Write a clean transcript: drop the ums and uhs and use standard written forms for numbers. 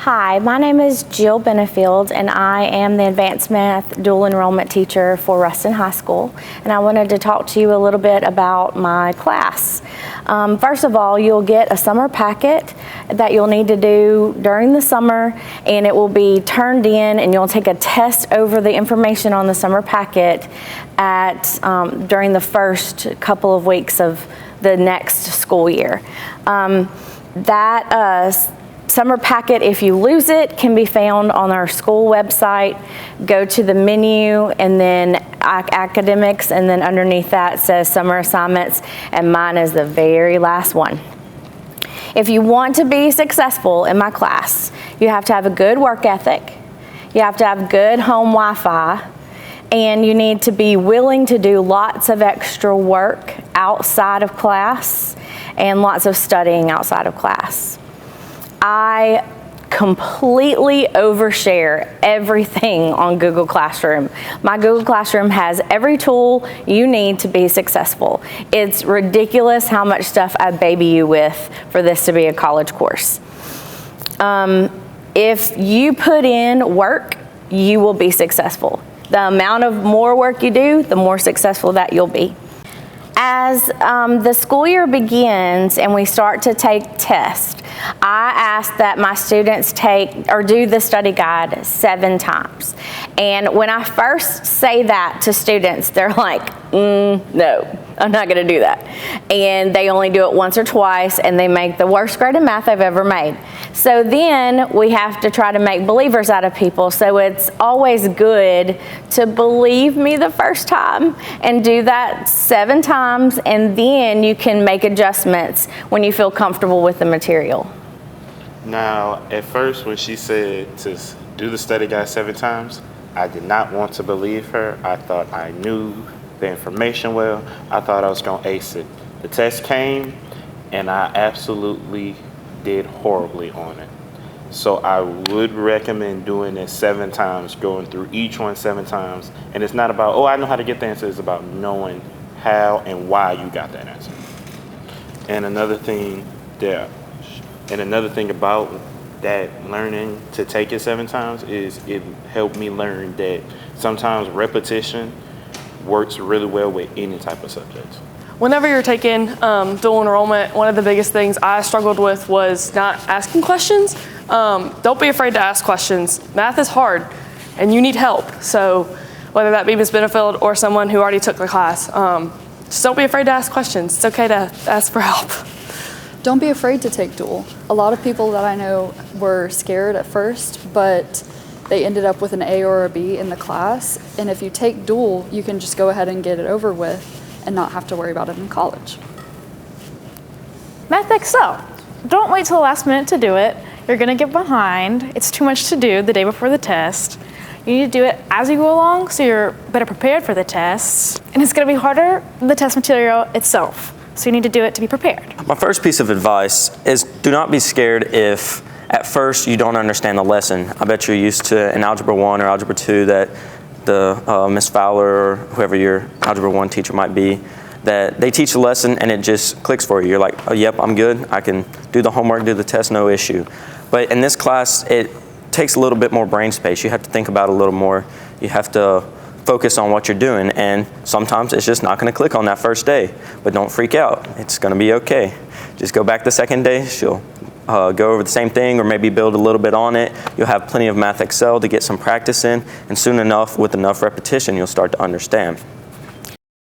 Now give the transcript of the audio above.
Hi, my name is Jill Benefield, and I am the Advanced Math Dual Enrollment Teacher for Ruston High School. And I wanted to talk to you a little bit about my class. First of all, you'll get a summer packet that you'll need to do during the summer, and it will be turned in, and you'll take a test over the information on the summer packet during the first couple of weeks of the next school year. Summer packet, if you lose it, can be found on our school website. Go to the menu and then academics, and then underneath that says summer assignments, and mine is the very last one. If you want to be successful in my class, you have to have a good work ethic, you have to have good home Wi-Fi, and you need to be willing to do lots of extra work outside of class and lots of studying outside of class. I completely overshare everything on Google Classroom. My Google Classroom has every tool you need to be successful. It's ridiculous how much stuff I baby you with for this to be a college course. If you put in work, you will be successful. The amount of more work you do, the more successful that you'll be. As the school year begins and we start to take tests, I ask that my students do the study guide 7 times. And when I first say that to students, they're like, no, I'm not gonna do that. And they only do it once or twice, and they make the worst grade in math they've ever made. So then we have to try to make believers out of people. So it's always good to believe me the first time and do that 7 times, and then you can make adjustments when you feel comfortable with the material. Now, at first when she said to do the study guide 7 times, I did not want to believe her. I thought I knew the information well. I thought I was going to ace it. The test came, and I absolutely did horribly on it. So I would recommend doing it 7 times, going through each one 7 times. And it's not about, oh, I know how to get the answer. It's about knowing how and why you got that answer. And another thing about that learning to take it 7 times is it helped me learn that sometimes repetition works really well with any type of subject. Whenever you're taking dual enrollment, one of the biggest things I struggled with was not asking questions. Don't be afraid to ask questions. Math is hard and you need help. So whether that be Ms. Benefield or someone who already took the class, just don't be afraid to ask questions. It's okay to ask for help. Don't be afraid to take dual. A lot of people that I know were scared at first, but they ended up with an A or a B in the class. And if you take dual, you can just go ahead and get it over with and not have to worry about it in college. Math Excel. Don't wait till the last minute to do it. You're gonna get behind. It's too much to do the day before the test. You need to do it as you go along so you're better prepared for the tests. And it's gonna be harder than the test material itself. So you need to do it to be prepared. My first piece of advice is do not be scared if at first you don't understand the lesson. I bet you're used to in Algebra 1 or Algebra 2 that the Miss Fowler or whoever your Algebra 1 teacher might be, that they teach a lesson and it just clicks for you. You're like, oh, yep, I'm good. I can do the homework, do the test, no issue. But in this class, it takes a little bit more brain space. You have to think about it a little more. You have to focus on what you're doing, and sometimes it's just not going to click on that first day. But don't freak out. It's going to be okay. Just go back the second day. She'll go over the same thing or maybe build a little bit on it. You'll have plenty of Math Excel to get some practice in, and soon enough, with enough repetition, you'll start to understand.